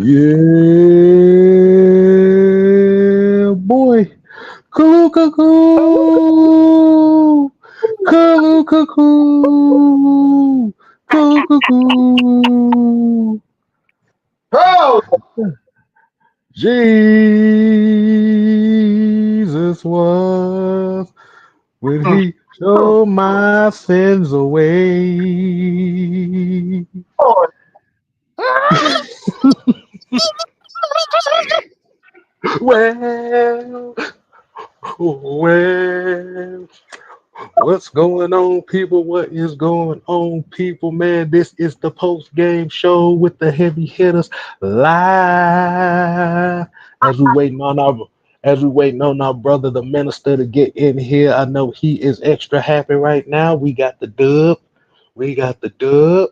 Yeah, boy. Coo cuckoo. Coo cuckoo. Coo cuckoo. Oh, Jesus was when he showed my sins away. Lord. Well, well, what's going on, people? What is going on, people? Man, this is the post game show with the heavy hitters live as we waiting on our brother, the minister, to get in here. I know he is extra happy right now. We got the dub. We got the dub.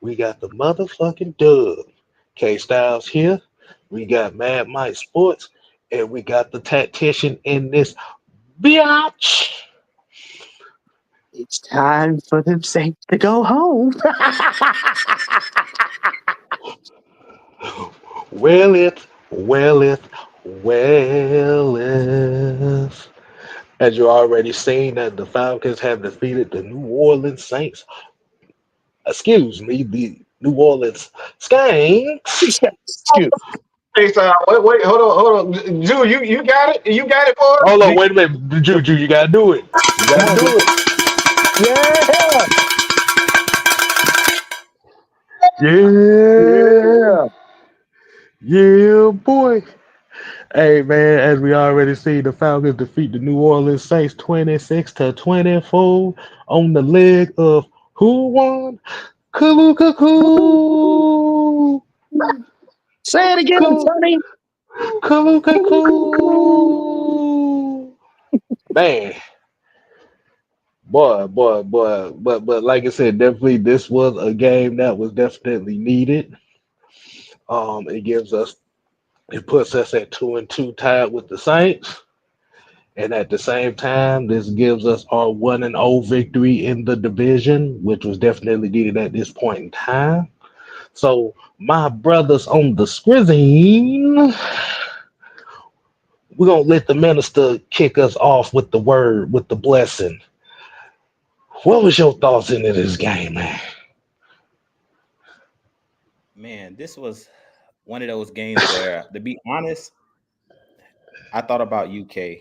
We got the motherfucking dub. K Styles here. We got Mad Mike Sports, and we got the tactician in this biatch. It's time for them saints to go home. Well, well, as you already seen, that the Falcons have defeated the New Orleans Saints. Excuse me, the New Orleans Skanks. Excuse. Hey, so, wait, hold on. Jew, you got it? You got it for us? Hold on, wait a minute, Juju, you gotta do it. You Come gotta on, do dude. Yeah. it. Yeah. Yeah, boy. Hey man, as we already see, the Falcons defeat the New Orleans Saints 26-24 on the leg of who won? Kaloo. Say it again, Sonny. Kaloo. Man, but like I said, definitely this was a game that was definitely needed. It gives us it puts us at 2-2 tied with the Saints. And at the same time, this gives us our 1-0 victory in the division, which was definitely needed at this point in time. So, my brothers on the screen, we're going to let the minister kick us off with the word, with the blessing. What was your thoughts into this game, man? Man, this was one of those games where, to be honest, I thought about UK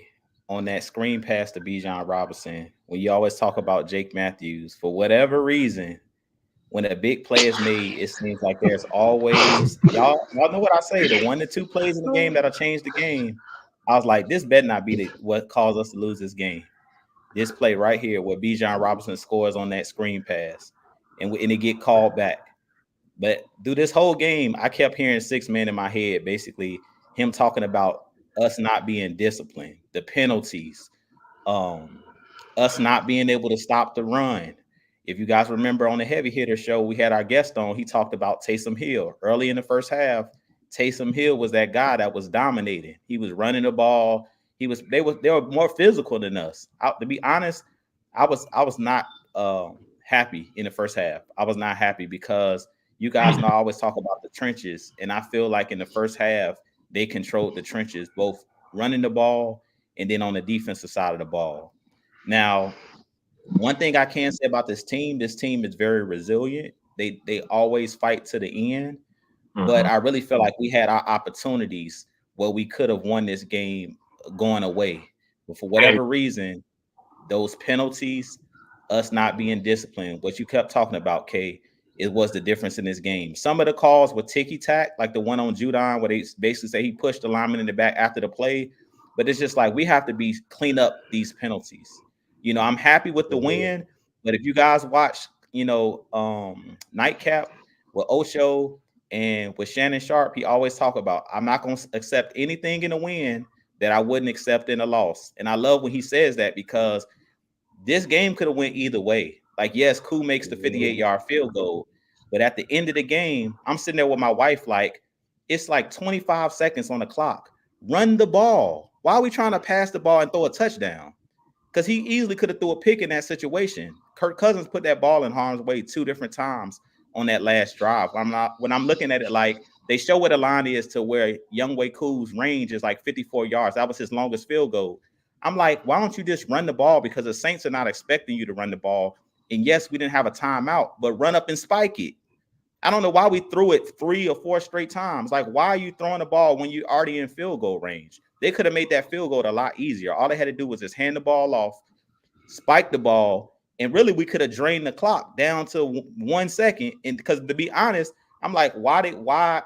on that screen pass to Bijan Robinson. When you always talk about Jake Matthews, for whatever reason, when a big play is made, it seems like there's always y'all know what I say. The 1 to 2 plays in the game that'll change the game. I was like, this better not be what caused us to lose this game. This play right here, where Bijan Robinson scores on that screen pass, and it get called back. But through this whole game, I kept hearing 6 man in my head, basically him talking about us not being disciplined, the penalties, um, us not being able to stop the run. If you guys remember on the heavy hitter show, we had our guest on. He talked about Taysom Hill early in the first half. Taysom Hill was that guy that was dominating. He was running the ball. They were more physical than us. To be honest, I was not happy in the first half. I was not happy because you guys know I always talk about the trenches, and I feel like in the first half they controlled the trenches, both running the ball and then on the defensive side of the ball. Now, one thing I can say about this team is very resilient. They always fight to the end, but Mhm. I really feel like we had our opportunities where we could have won this game going away. But for whatever reason, those penalties, us not being disciplined, what you kept talking about, Kay, it was the difference in this game. Some of the calls were ticky tack, like the one on Judon, where they basically say he pushed the lineman in the back after the play. But it's just like we have to clean up these penalties. I'm happy with the win, but if you guys watch, Nightcap with Osho and with Shannon Sharp, he always talk about I'm not going to accept anything in a win that I wouldn't accept in a loss. And I love when he says that because this game could have went either way. Like, yes, Koo makes the 58-yard field goal, but at the end of the game, I'm sitting there with my wife like, it's like 25 seconds on the clock. Run the ball. Why are we trying to pass the ball and throw a touchdown? Because he easily could have threw a pick in that situation. Kirk Cousins put that ball in harm's way 2 different times on that last drive. When I'm looking at it like, they show where the line is to where Younghoe Koo's range is like 54 yards. That was his longest field goal. I'm like, why don't you just run the ball? Because the Saints are not expecting you to run the ball. And yes, we didn't have a timeout, but run up and spike it. I don't know why we threw it 3 or 4 straight times. Like, why are you throwing the ball when you're already in field goal range? They could have made that field goal a lot easier. All they had to do was just hand the ball off, spike the ball, and really we could have drained the clock down to 1 second. And because to be honest, I'm like, why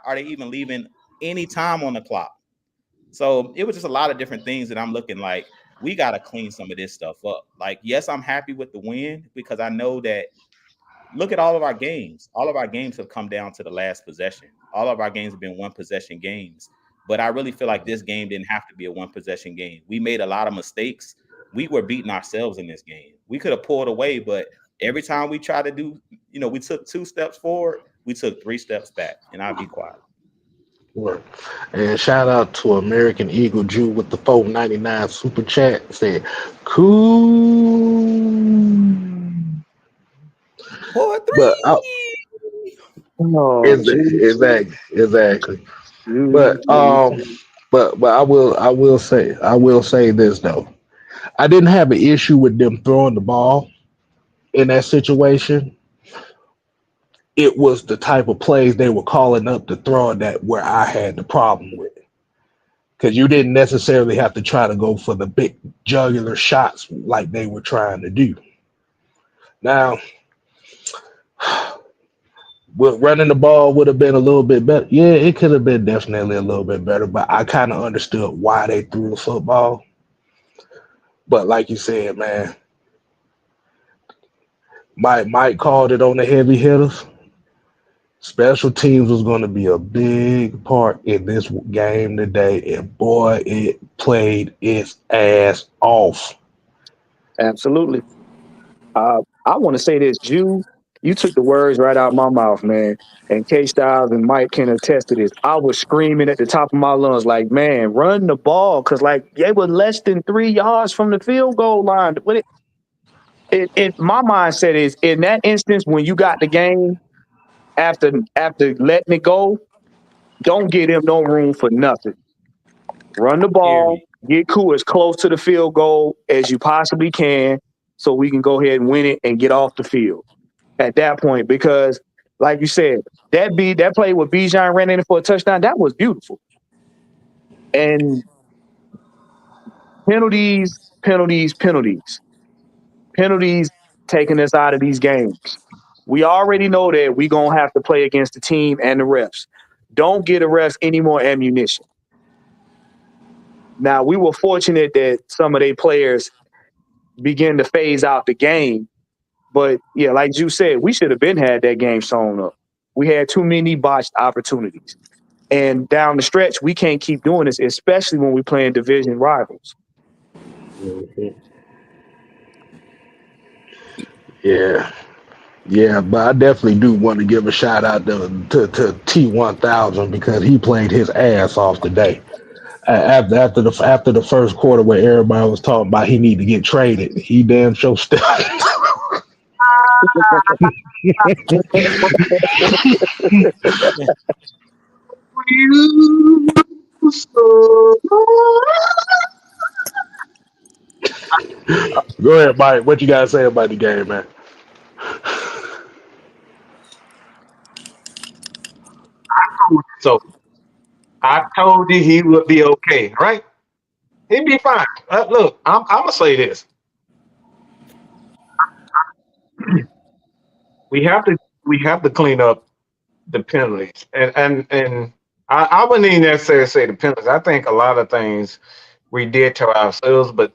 are they even leaving any time on the clock? So it was just a lot of different things that I'm looking like we got to clean some of this stuff up. Like, yes, I'm happy with the win because I know that. Look at all of our games. All of our games have come down to the last possession. All of our games have been one possession games. But I really feel like this game didn't have to be a one possession game. We made a lot of mistakes. We were beating ourselves in this game. We could have pulled away, but every time we tried to do, we took 2 steps forward, we took 3 steps back. And I'll be quiet. Word. And shout out to American Eagle Jew with the 4.99 super chat. Said, cool. 4-3. But Oh, exactly. But I will say this though. I didn't have an issue with them throwing the ball in that situation. It was the type of plays they were calling up to throw that where I had the problem with. Because you didn't necessarily have to try to go for the big jugular shots like they were trying to do. Now, running the ball would have been a little bit better. Yeah, it could have been definitely a little bit better, but I kind of understood why they threw the football. But like you said, man, Mike called it on the heavy hitters. Special teams was going to be a big part in this game today, and boy, it played its ass off. absolutely. I want to say this, Jew. You took the words right out of my mouth, man. And K Styles and Mike can attest to this. I was screaming at the top of my lungs, like, man, run the ball. Cause like they were less than 3 yards from the field goal line. But my mindset is in that instance when you got the game after letting it go, don't give him no room for nothing. Run the ball, Period. get cool as close to the field goal as you possibly can so we can go ahead and win it and get off the field at that point. Because, like you said, that play with Bijan ran in for a touchdown, that was beautiful. And penalties, penalties, penalties, penalties taking us out of these games. We already know that we're going to have to play against the team and the refs. Don't get the refs any more ammunition. Now, we were fortunate that some of their players begin to phase out the game. But, yeah, like you said, we should have been had that game sewn up. We had too many botched opportunities. And down the stretch, we can't keep doing this, especially when we're playing division rivals. Mhm. Yeah. Yeah, but I definitely do want to give a shout out to T1000 because he played his ass off today. After the first quarter where everybody was talking about he need to get traded, he damn sure stepped. Go ahead, Mike. What you gotta say about the game, man? So I told you he would be okay, right? He'd be fine. Look, I'm gonna say this: we have to clean up the penalties, and I wouldn't even necessarily say the penalties. I think a lot of things we did to ourselves, but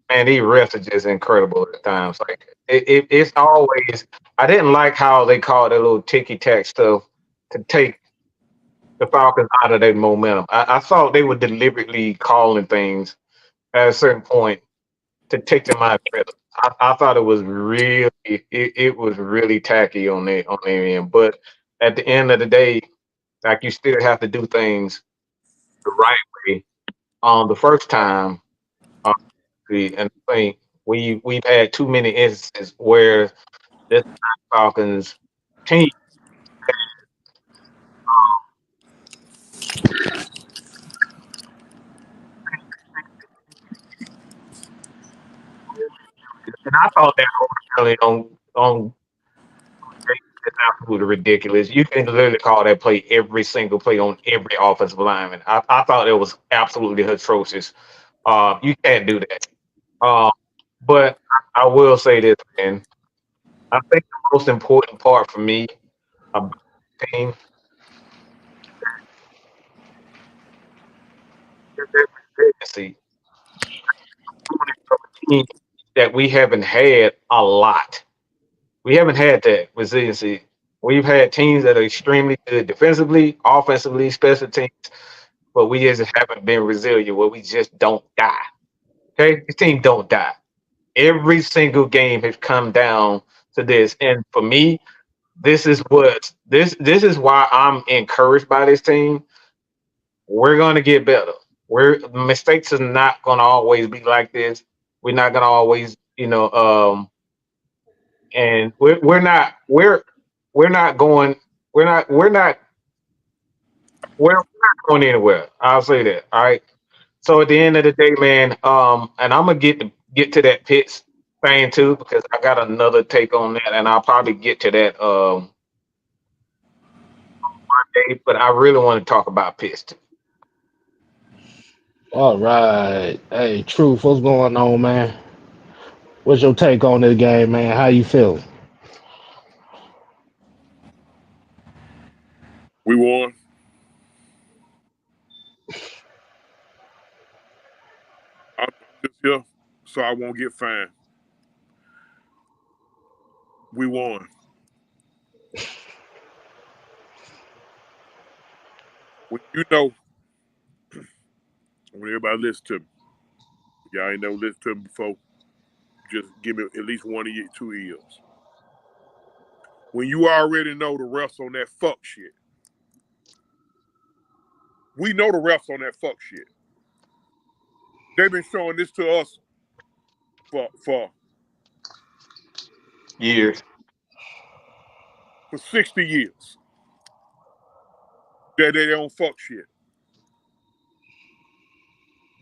man, these refs are just incredible at times. Like it's always. I didn't like how they called that little ticky tack stuff to take the Falcons out of their momentum. I thought they were deliberately calling things at a certain point to take them out of rhythm. I thought it was really tacky on their end. But at the end of the day, like you still have to do things the right way. The first time, uh, and I think we've had too many instances where this Falcons team I thought that early on it's absolutely ridiculous. You can literally call that play every single play on every offensive lineman. I thought it was absolutely atrocious. You can't do that. Um, but I will say this, man. I think the most important part for me about the team is that resiliency from a team that we haven't had a lot. We haven't had that resiliency. We've had teams that are extremely good defensively, offensively, special teams, but we just haven't been resilient where we just don't die. Okay? This team don't die. Every single game has come down to this. And for me, this is why I'm encouraged by this team. We're gonna get better. We're mistakes are not gonna always be like this. We're not gonna always, and we're not going we're not going anywhere. I'll say that. All right. So at the end of the day, man, and I'm gonna get to that Pitts thing too because I got another take on that, and I'll probably get to that Monday. But I really want to talk about Pitts too. All right. Hey, Truth, what's going on, man? What's your take on this game, man? How you feeling? We won. I'm just here so I won't get fined. We won. When you know, when everybody listen to me, y'all ain't never listened to me before, just give me at least one of your 2 ears. When you already know the refs on that fuck shit, we know the refs on that fuck shit. They've been showing this to us for Years. 60 years. That they don't fuck shit.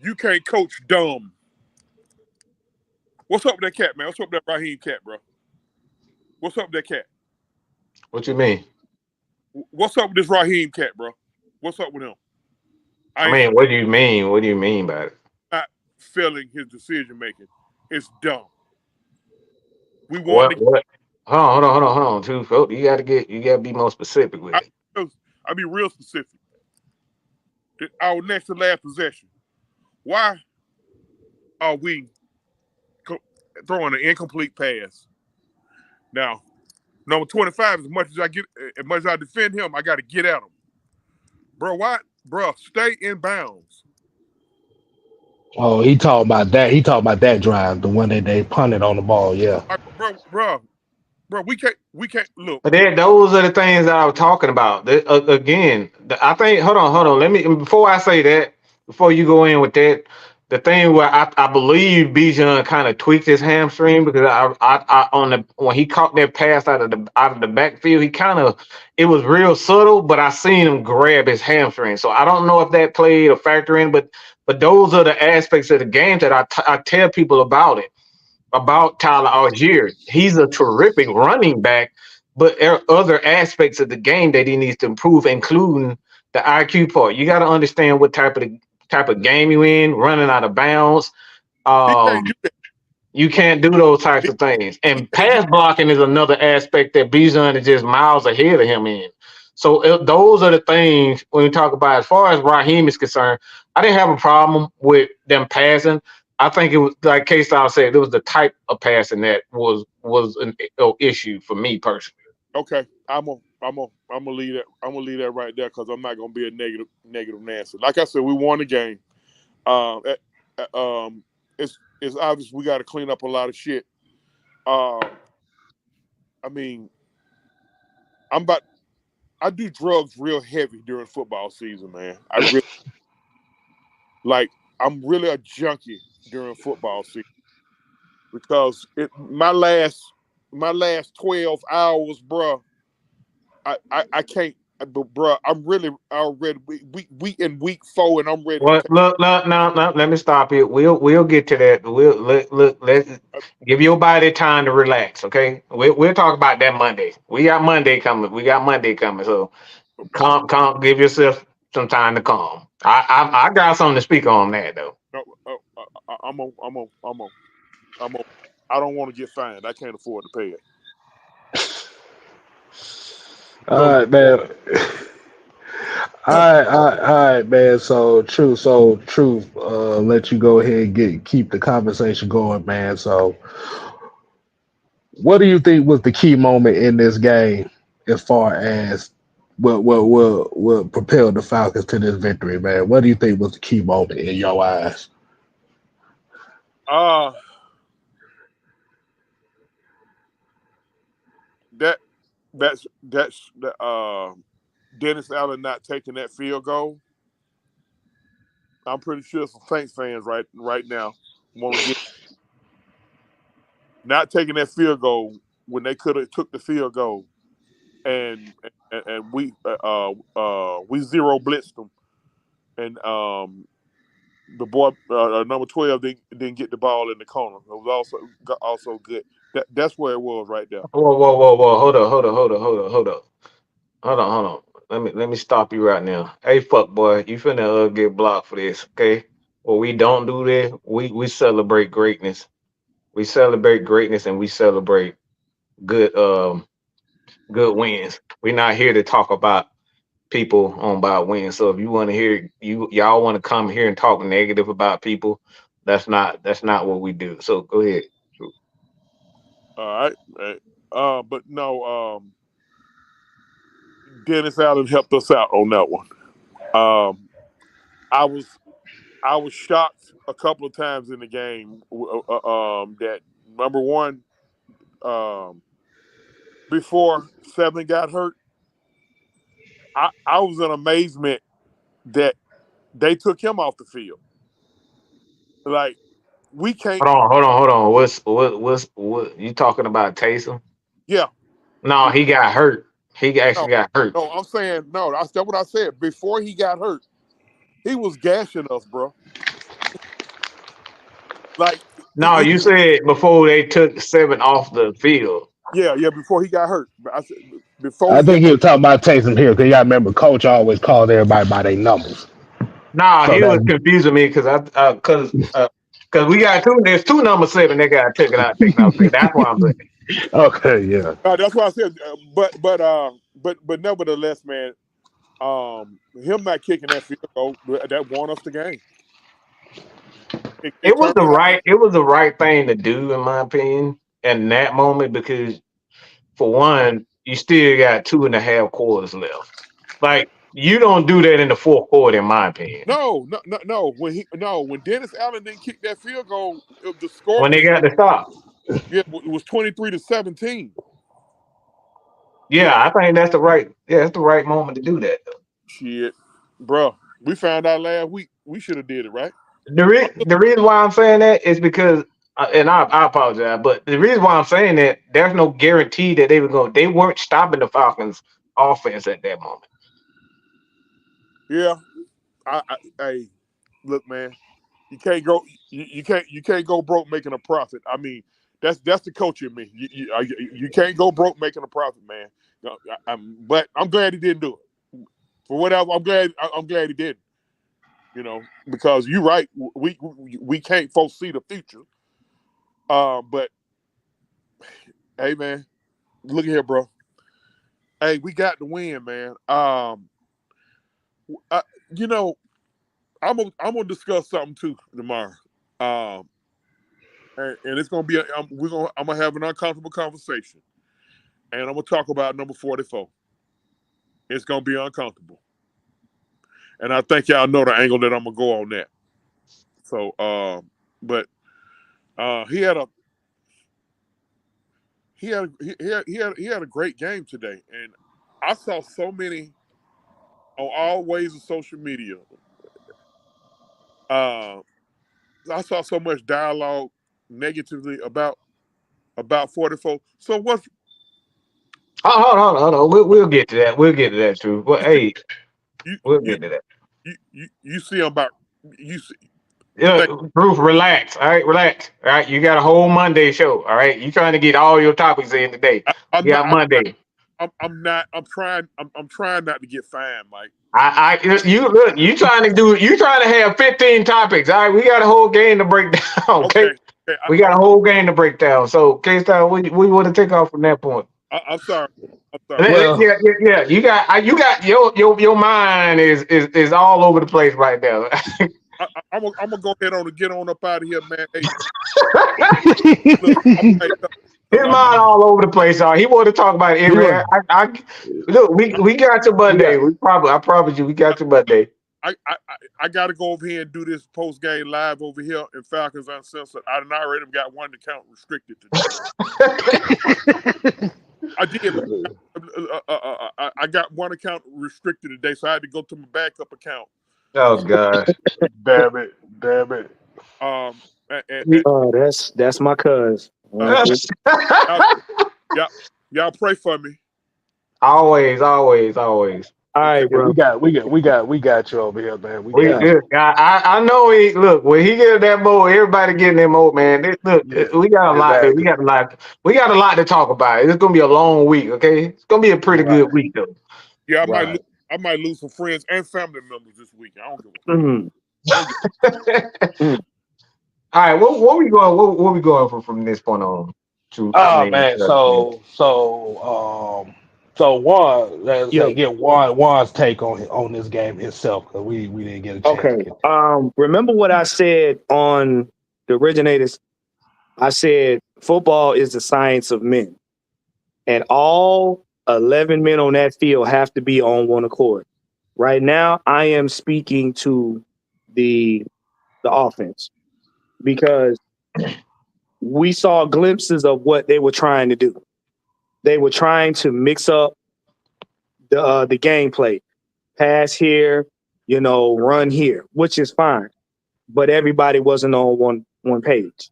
You can't coach dumb. What's up with that cat, man? What's up with that Raheem cat, bro? What's up with that cat? What you mean? What's up with this Raheem cat, bro? What's up with him? I mean, what do you mean? What do you mean by it? Not feeling his decision making. It's dumb. We won. What? Hold on. Too, folks. You gotta be more specific with it. I'll be real specific. Our next to last possession. Why are we throwing an incomplete pass? Now, number 25, as much as I defend him, I got to get at him. Bro, why? Bro, stay in bounds. Oh, he talking about that. He talking about that drive, the one that they punted on the ball. Yeah. Bro, we can't look. But those are the things that I was talking about. I think. Hold on. Let me before I say that. Before you go in with that, the thing where I believe Bijan kind of tweaked his hamstring because when he caught that pass out of the backfield, it was real subtle, but I seen him grab his hamstring. So I don't know if that played a factor in, but those are the aspects of the game that I tell people about it. About Tyler Algier. He's a terrific running back, but there are other aspects of the game that he needs to improve, including the IQ part. You got to understand what type of game you in, running out of bounds. You can't do those types of things. And pass blocking is another aspect that Bijan is just miles ahead of him in. So those are the things when we talk about as far as Raheem is concerned. I didn't have a problem with them passing. I think it was like K-Style said, it was the type of passing that was an issue for me personally. Okay, I'm gonna leave that. I'm gonna leave that right there because I'm not gonna be a negative Nancy. Like I said, we won the game. It's obvious we got to clean up a lot of shit. I mean, I do drugs real heavy during football season, man. I'm really a junkie during football season because my last 12 hours, bro, I but bro, I'm really already we in week 4, and I'm ready to Well, take. look, no. Let me stop it. We'll get to that. Let's give your body time to relax. Okay, we'll talk about that Monday. We got Monday coming. So calm. Give yourself some time to calm. I got something to speak on that though. No, I'm on. I don't want to get fined. I can't afford to pay it. All Go ahead. right, man. All right, man. Truth. Let you go ahead and keep the conversation going, man. So, what do you think was the key moment in this game, as far as what propelled the Falcons to this victory, man? What do you think was the key moment in your eyes? Uh that that's the Dennis Allen not taking that field goal. I'm pretty sure some Saints fans right now want to get not taking that field goal when they could have took the field goal, and we zero blitzed them, and the boy number 12 didn't get the ball in the corner. It was also good. That's where it was right there. Whoa. Hold on. Let me stop you right now. Hey, fuck boy, you finna get blocked for this, okay? Well, we don't do this. We celebrate greatness. We celebrate greatness, and we celebrate good good wins. We're not here to talk about people on about wins. So if you want to hear y'all want to come here and talk negative about people, that's not what we do. So go ahead. All right. But no, Dennis Allen helped us out on that one. Um, I was I was shocked a couple of times in the game that number one, um, before Seven got hurt, I was in amazement that they took him off the field. Like we can't. Hold on. What you talking about, Taysom? Yeah. No, he got hurt. He No. actually got hurt. No. I'm saying no. That's what I said. Before he got hurt, he was gashing us, bro. Like No, you said before they took Seven off the field. yeah. Before he got hurt, I said before I he got. think he was talking about Taysom Hill because you got to remember, Coach always calls everybody by their numbers. Nah, So he was that confusing me because because we got two. There's two number seven that got taken out. That's what I'm saying. okay, yeah. That's why I said. But nevertheless, man, him not kicking that field goal that won us the game. It turned it out. It was the right thing to do in my opinion in that moment because for one, you still got 2.5 quarters left. Like you don't do that in the fourth quarter, in my opinion. No. When Dennis Allen didn't kick that field goal, the score When they was got to stop. it was 23-17. Yeah, Yeah, I think that's the right. Yeah, that's the right moment to do that. shit, bro. We found out last week. We should have did it right. The reason why I'm saying that is because, and I apologize, but the reason why I'm saying that there's no guarantee that they were going. They weren't stopping the Falcons' offense at that moment. Yeah, hey, look, man, you can't go. You can't go broke making a profit. I mean, that's the coach in me. You can't go broke making a profit, man. No, but I'm glad he didn't do it. For whatever, I'm glad he didn't. Because you're right. We can't foresee the future. But hey, man, look at here, bro. Hey, we got the win, man. I, you know, I'm gonna discuss something too tomorrow. Um, and it's gonna be I'm gonna have an uncomfortable conversation, and I'm gonna talk about number 44. It's gonna be uncomfortable, and I think y'all know the angle that I'm gonna go on that. So, but he had a he had a great game today, and I saw so many on all ways of social media. Uh, I saw so much dialogue negatively about 44. So Hold on. We'll get to that. We'll get to that too. But hey, You we'll you get to that. you see about you see, Yeah, like, Bruce, relax. All right, relax. All right, you got a whole Monday show. All right, you trying to get all your topics in today. I'm You not got Monday. I'm not I'm trying not to get fined, Mike. You look. You trying to have 15 topics. All right, we got a whole game to break down. Okay, Okay, okay. we got a whole game to break down. So, K-Style, we want to take off from that point. I'm sorry. I'm sorry. Well, Yeah. You got your mind is all over the place right now. I'm gonna go ahead on and get on up out of here, man. Hey, look, hey, His look, mind all over the place. He want to talk about every. Look. We got to we Monday. got I promise you, we got to Monday. I got to go over here and do this post game live over here in Falcons Uncensored. I done already got one account restricted today. I did. I got one account restricted today, so I had to go to my backup account. Oh gosh. damn it, damn it. Um, and, Oh, that's my cuz. uh, y'all, y'all, y'all pray for me. Always. All Okay. right, bro. We got you over here, man. We We got Yeah. you. I know he look when he get in that mode, everybody getting that mode, man. Yeah, We got a lot exactly. we got a lot to talk about. It's gonna be a long week, okay? It's gonna be a pretty Right, good week though. Yeah, right. I might lose some friends and family members this week. I don't give a fuck. Mm, I don't give mm. All right, what we going? What we going from this point on to Oh name? man, so Juan, let's Yeah. say get Juan's take on this game itself because we didn't get a chance Okay. to get that. Remember what I said on the originators? I said football is the science of men, and all 11 men on that field have to be on one accord. Right now, I am speaking to the offense because we saw glimpses of what they were trying to do. They were trying to mix up the gameplay, pass here, run here, which is fine. But everybody wasn't on one page.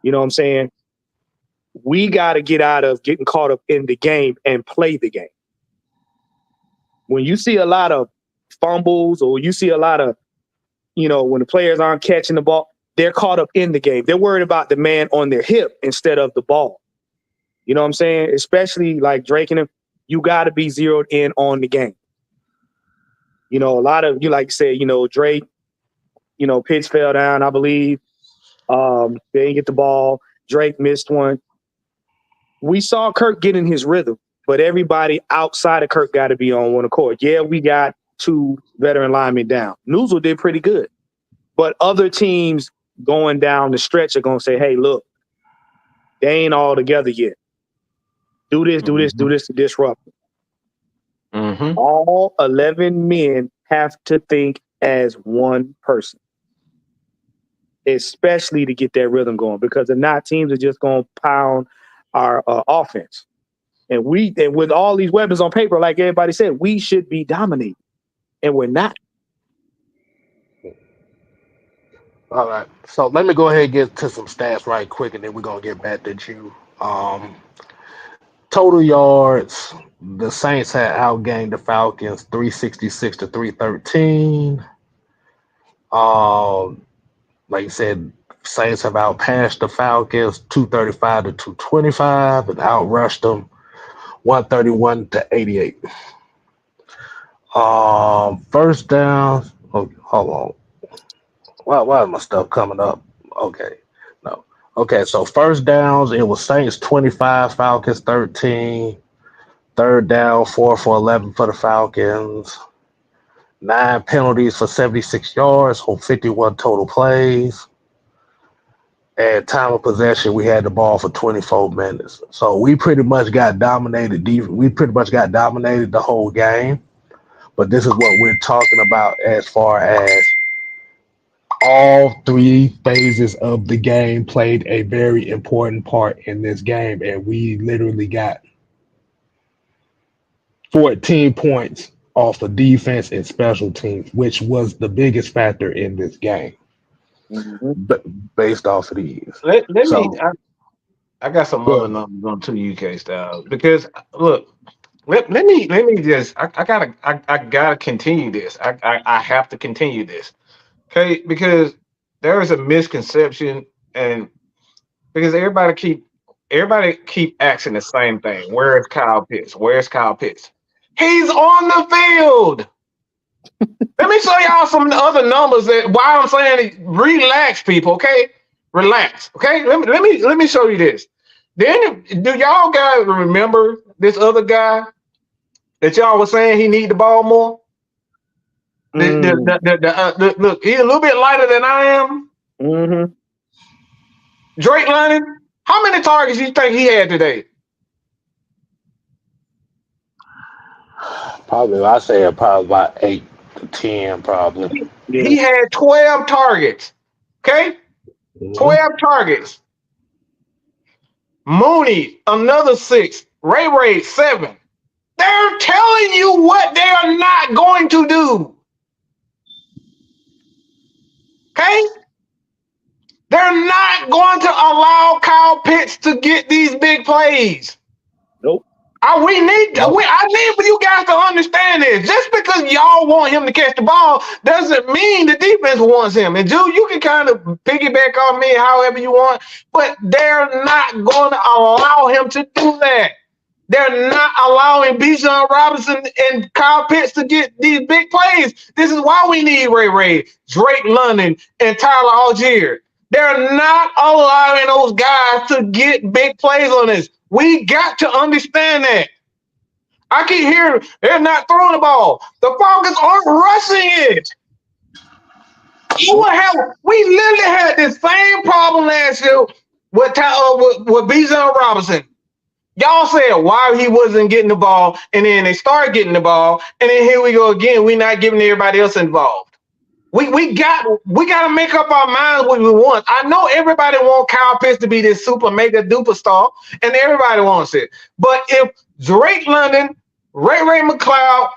You know what I'm saying? We got to get out of getting caught up in the game and play the game. When you see a lot of fumbles or you see a lot of, when the players aren't catching the ball, they're caught up in the game. They're worried about the man on their hip instead of the ball. You know what I'm saying? Especially like Drake and him, you got to be zeroed in on the game. A lot of you like say, Drake, pitch fell down, I believe. They didn't get the ball. Drake missed one. We saw Kirk get in his rhythm, but everybody outside of Kirk got to be on one accord. Yeah, we got 2 veteran linemen down. Newsel did pretty good, but other teams going down the stretch are going to say, hey, look, they ain't all together yet. Do this to disrupt them. Mm-hmm. All 11 men have to think as one person, especially to get that rhythm going, because if not, teams are just going to pound our offense. And with all these weapons on paper, like everybody said, we should be dominating, and we're not. All right. So let me go ahead and get to some stats right quick, and then we're gonna get back to you. Total yards. The Saints had outgained the Falcons 366 to 313. Um, like you said, Saints have outpassed the Falcons 235 to 225 and outrushed them 131 to 88. First down. Oh, hold on. Why is my stuff coming up? Okay. No. Okay, so first downs, it was Saints 25, Falcons 13. Third down, 4 for 11 for the Falcons. 9 penalties for 76 yards on 51 total plays. And time of possession, we had the ball for 24 minutes. So we pretty much got dominated. We pretty much got dominated the whole game. But this is what we're talking about as far as all 3 phases of the game played a very important part in this game. And we literally got 14 points off of defense and special teams, which was the biggest factor in this game, Mm-hmm. but based off of these. Let me So I got some other Well, numbers on 2 UK styles because look, let me just I gotta continue this. I have to continue this. Okay, because there is a misconception and because everybody keep asking the same thing. Where is Kyle Pitts? Where's Kyle Pitts? He's on the field. Let me show y'all some other numbers that why I'm saying relax, people. Okay, relax. Okay, let me show you this. Then do y'all guys remember this other guy that y'all was saying he need the ball more? Mm, Look, he's a little bit lighter than I am. mm-hmm. Drake London. How many targets you think he had today? probably I say probably about 8 to 10, probably. Yeah. He had 12 targets. Okay, Hmm. 12 targets. Mooney, another 6. Ray, 7. They're telling you what they are not going to do. Okay? They're not going to allow Kyle Pitts to get these big plays. Nope. I need for you guys to understand this. Just because y'all want him to catch the ball doesn't mean the defense wants him. And Drew, you can kind of piggyback on me however you want, but they're not going to allow him to do that. They're not allowing Bijan Robinson and Kyle Pitts to get these big plays. This is why we need Ray, Drake London, and Tyler Algier. They're not allowing those guys to get big plays on this. We got to understand that. I keep hearing they're not throwing the ball. The Falcons aren't rushing it. We literally had this same problem last year with Bijan Robinson. Y'all said why he wasn't getting the ball, and then they started getting the ball, and then here we go again. We're not giving everybody else involved. We got to make up our minds what we want. I know everybody wants Kyle Pitts to be this super mega duper star, and everybody wants it. But if Drake London, Ray McLeod,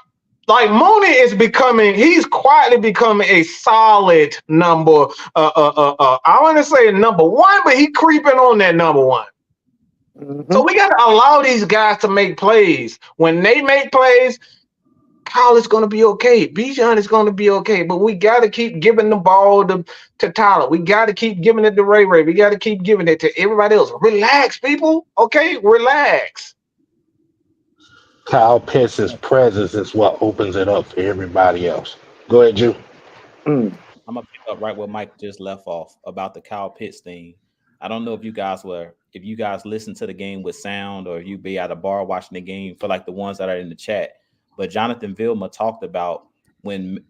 like Mooney he's quietly becoming a solid number. I want to say number 1, but he creeping on that number 1. Mm-hmm. So we got to allow these guys to make plays. When they make plays, Kyle is going to be okay. Bijan is going to be okay. But we got to keep giving the ball to Tyler. We got to keep giving it to Ray. We got to keep giving it to everybody else. Relax, people. Okay? Relax. Kyle Pitts' presence is what opens it up for everybody else. Go ahead, Jew. Mm. I'm gonna pick up right where Mike just left off about the Kyle Pitts thing. I don't know if you guys listened to the game with sound or if you be at a bar watching the game for like the ones that are in the chat. But Jonathan Vilma talked about when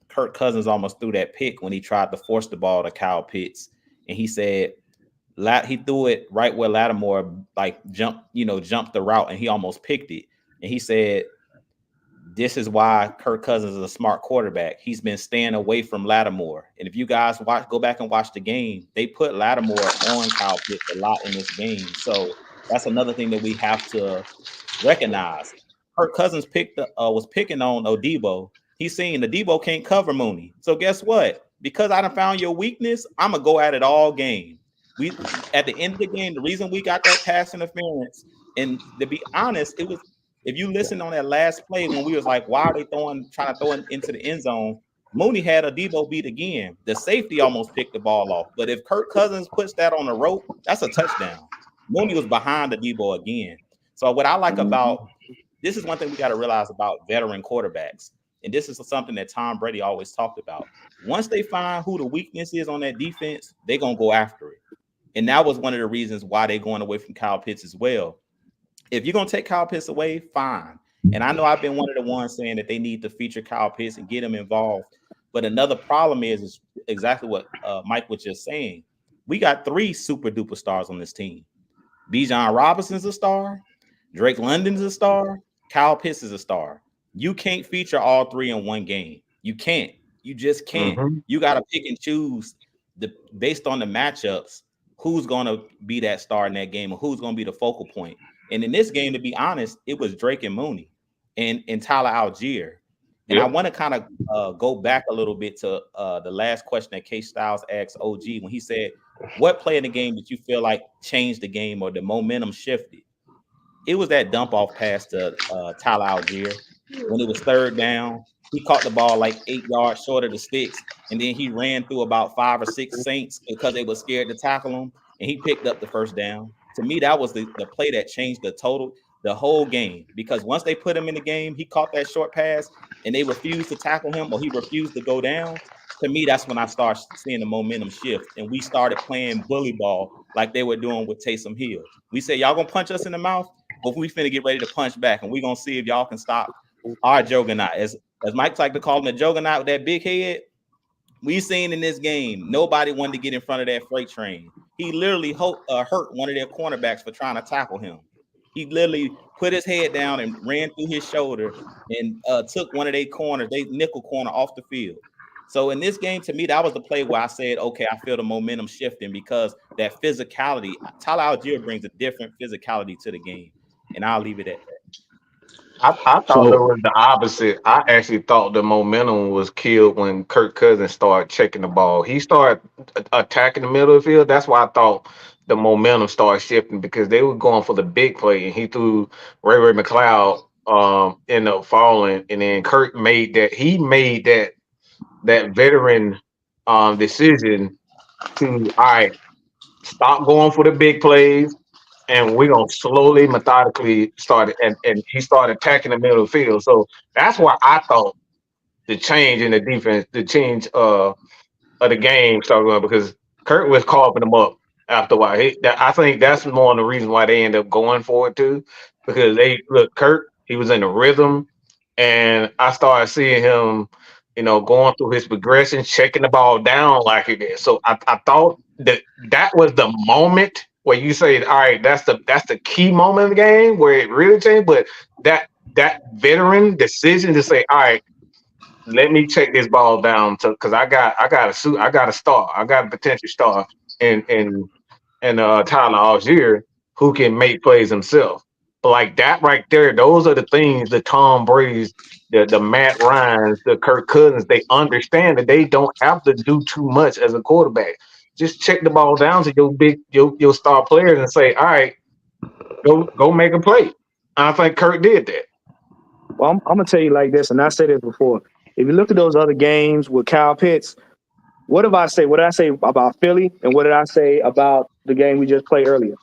Kirk Cousins almost threw that pick when he tried to force the ball to Kyle Pitts, and he said he threw it right where Lattimore jumped the route, and he almost picked it. And he said, this is why Kirk Cousins is a smart quarterback. He's been staying away from Lattimore. And if you guys go back and watch the game, they put Lattimore on Kyle Pitts a lot in this game. So that's another thing that we have to recognize. Kirk Cousins was picking on Odebo. He's saying Odebo can't cover Mooney. So guess what? Because I done found your weakness, I'm gonna go at it all game. We at the end of the game, the reason we got that pass interference, and to be honest, it was. If you listen on that last play when we was like, why are they trying to throw it into the end zone? Mooney had a Debo beat again. The safety almost picked the ball off. But if Kirk Cousins puts that on the rope, that's a touchdown. Mooney was behind the Debo again. So what I like about this is one thing we got to realize about veteran quarterbacks. And this is something that Tom Brady always talked about. Once they find who the weakness is on that defense, they're going to go after it. And that was one of the reasons why they're going away from Kyle Pitts as well. If you're going to take Kyle Pitts away, fine. And I know I've been one of the ones saying that they need to feature Kyle Pitts and get him involved. But another problem is exactly what Mike was just saying. We got 3 super duper stars on this team. Bijan Robinson's a star. Drake London's a star. Kyle Pitts is a star. You can't feature all 3 in one game. You can't. You just can't. Mm-hmm. You got to pick and choose based on the matchups who's going to be that star in that game or who's going to be the focal point. And in this game, to be honest, it was Drake and Mooney and Tyler Algier. And I want to kind of go back a little bit to the last question that K Styles asked OG when he said, what play in the game did you feel like changed the game or the momentum shifted? It was that dump off pass to Tyler Algier when it was third down. He caught the ball like 8 yards short of the sticks, and then he ran through about 5 or 6 Saints because they were scared to tackle him, and he picked up the first down. To me, that was the play that changed the whole game. Because once they put him in the game, he caught that short pass, and they refused to tackle him or he refused to go down. To me, that's when I started seeing the momentum shift, and we started playing bully ball like they were doing with Taysom Hill. We said, y'all gonna punch us in the mouth? But we finna get ready to punch back, and we're gonna see if y'all can stop our juggernaut. As Mike's like to call him, the juggernaut with that big head. We seen in this game, nobody wanted to get in front of that freight train. He literally hurt one of their cornerbacks for trying to tackle him. He literally put his head down and ran through his shoulder and took one of their corners, they nickel corner, off the field. So in this game, to me, that was the play where I said, okay, I feel the momentum shifting because that physicality, Tyler Algier brings a different physicality to the game. And I'll leave it at that. I thought it So was the opposite. I actually thought the momentum was killed when Kirk Cousins started checking the ball. He started attacking the middle of the field. That's why I thought the momentum started shifting because they were going for the big play, and he threw Ray McLeod ended up falling, and then Kirk made that. He made that veteran decision to all right, stop going for the big plays, and we're gonna slowly, methodically start it. And he started attacking the middle of the field. So that's why I thought the change in the defense, the change of the game started going because Kurt was carving them up after a while. I think that's one of the reasons why they end up going for it too, because they look Kurt, he was in the rhythm, and I started seeing him, going through his progression, checking the ball down like he did. So I thought that was the moment where you say, all right, that's the key moment of the game where it really changed. But that veteran decision to say, all right, let me check this ball down because I got a star, I got a potential star and Tyler Algier who can make plays himself. But like that right there, those are the things the Tom Brady's, the Matt Ryan's, the Kirk Cousins, they understand that they don't have to do too much as a quarterback. Just check the ball down to your star players and say, all right, go make a play. I think Kirk did that. Well, I'm gonna tell you like this, and I said it before. If you look at those other games with Kyle Pitts, what did I say? What did I say about Philly, and what did I say about the game we just played earlier?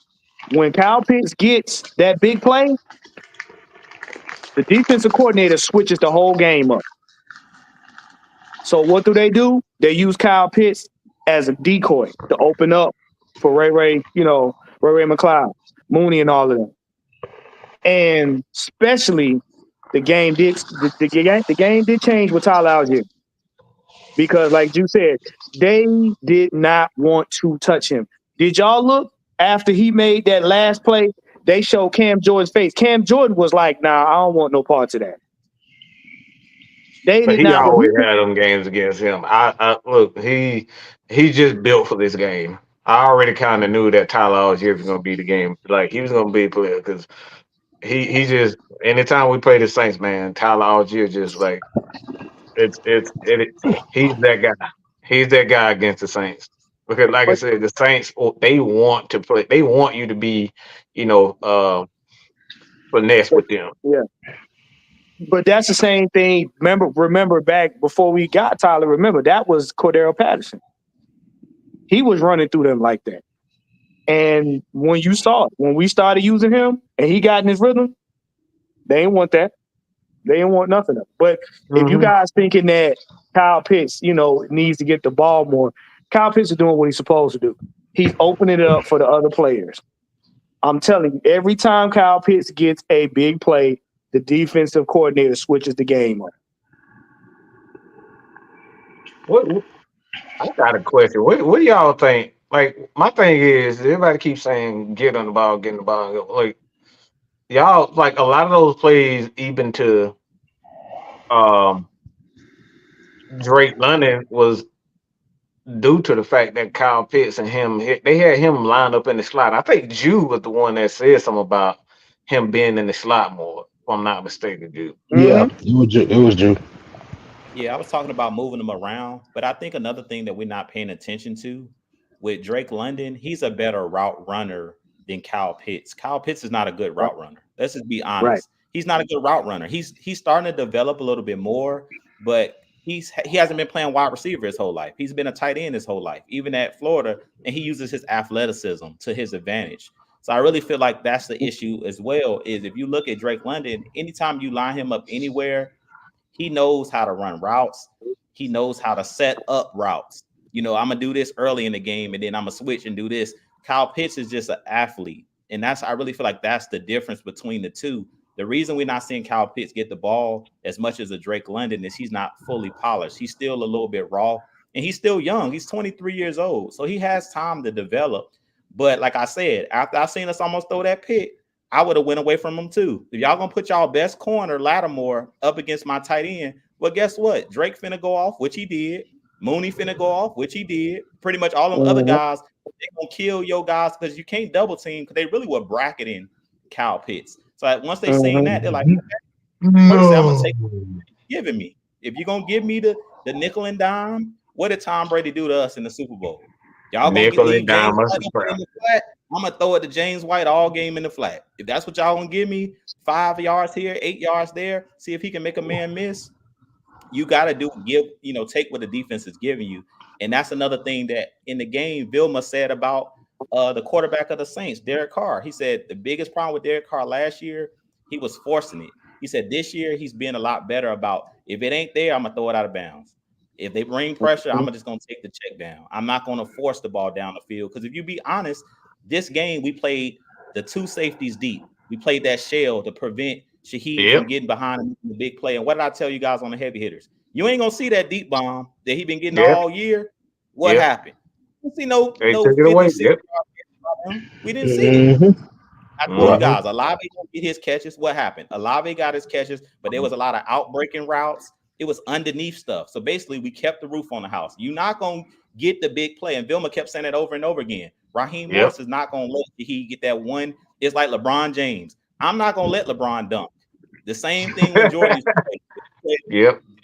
When Kyle Pitts gets that big play, the defensive coordinator switches the whole game up. So what do? They use Kyle Pitts as a decoy to open up for Ray McLeod, Mooney, and all of them. And especially the game did change with Tyler Algier. Because like you said, they did not want to touch him. Did y'all look after he made that last play? They showed Cam Jordan's face. Cam Jordan was like, nah, I don't want no parts of that. They But did he not always had them games against him. I look, he just built for this game. I already kind of knew that Tyler Algier was going to be the game. Like he was going to be a player because he just anytime we play the Saints, man, Tyler Algier just like he's that guy. He's that guy against the Saints. Because like I but said, the Saints they want to play. They want you to be, you know, finesse with them. yeah. But that's the same thing. Remember back before we got Tyler, remember that was Cordero Patterson. He was running through them like that. And when you saw it, when we started using him and he got in his rhythm, they didn't want that. They didn't want nothing of it. But if you Mm-hmm. guys thinking that Kyle Pitts, needs to get the ball more, Kyle Pitts is doing what he's supposed to do. He's opening it up for the other players. I'm telling you, every time Kyle Pitts gets a big play, the defensive coordinator switches the game up. What I got a question. What do y'all think? Like my thing is, everybody keeps saying get on the ball, get on the ball. Like y'all, like a lot of those plays, even to um Drake London, was due to the fact that Kyle Pitts and him, they had him lined up in the slot. I think Jew was the one that said something about him being in the slot more. If I'm not mistaken, Jew. yeah, Mm-hmm. it was Drew. Yeah, I was talking about moving them around, but I think another thing that we're not paying attention to with Drake London, he's a better route runner than Kyle Pitts. Kyle Pitts is not a good Right. route runner. Let's just be Right. honest. He's not a good route runner. He's starting to develop a little bit more, but he hasn't been playing wide receiver his whole life. He's been a tight end his whole life, even at Florida, and he uses his athleticism to his advantage. So I really feel like that's the issue as well. Is if you look at Drake London, anytime you line him up anywhere, he knows how to run routes. He knows how to set up routes. I'm gonna do this early in the game, and then I'm gonna switch and do this. Kyle Pitts is just an athlete, and I really feel like that's the difference between the two. The reason we're not seeing Kyle Pitts get the ball as much as a Drake London is he's not fully polished. He's still a little bit raw, and he's still young. He's 23 years old, so he has time to develop. But like I said, after I seen us almost throw that pick, I would have went away from him too. If y'all gonna put y'all best corner, Lattimore, up against my tight end, well, guess what? Drake finna go off, which he did. Mooney finna go off, which he did. Pretty much all them other guys, they gonna kill your guys because you can't double team because they really were bracketing Kyle Pitts. So once they seen that, they're like, first, I'm gonna take what you're giving me. If you're gonna give me the nickel and dime, what did Tom Brady do to us in the Super Bowl? Y'all gonna Nickel leave and James dime White us up a in the flat? I'm gonna throw it to James White all game in the flat. If that's what y'all gonna give me, 5 yards here, 8 yards there, see if he can make a man miss. You gotta take what the defense is giving you. And that's another thing that in the game, Vilma said about the quarterback of the Saints, Derek Carr. He said the biggest problem with Derek Carr last year, he was forcing it. He said this year he's been a lot better about if it ain't there, I'm gonna throw it out of bounds. If they bring pressure, I'm just gonna take the check down. I'm not gonna force the ball down the field. Because if you be honest, this game we played the two safeties deep. We played that shell to prevent Shaheed from getting behind the big play. And what did I tell you guys on the heavy hitters? You ain't gonna see that deep bomb that he been getting all year. What happened? You see no They took it 50, away. 60 we didn't see it. Mm-hmm. I told you guys, Olave gonna get his catches. What happened? Olave got his catches, but there was a lot of outbreaking routes. It was underneath stuff. So basically, we kept the roof on the house. You're not gonna get the big play. And Vilma kept saying it over and over again. Raheem Morris is not gonna let he get that one. It's like LeBron James. I'm not gonna let LeBron dunk. The same thing when Jordan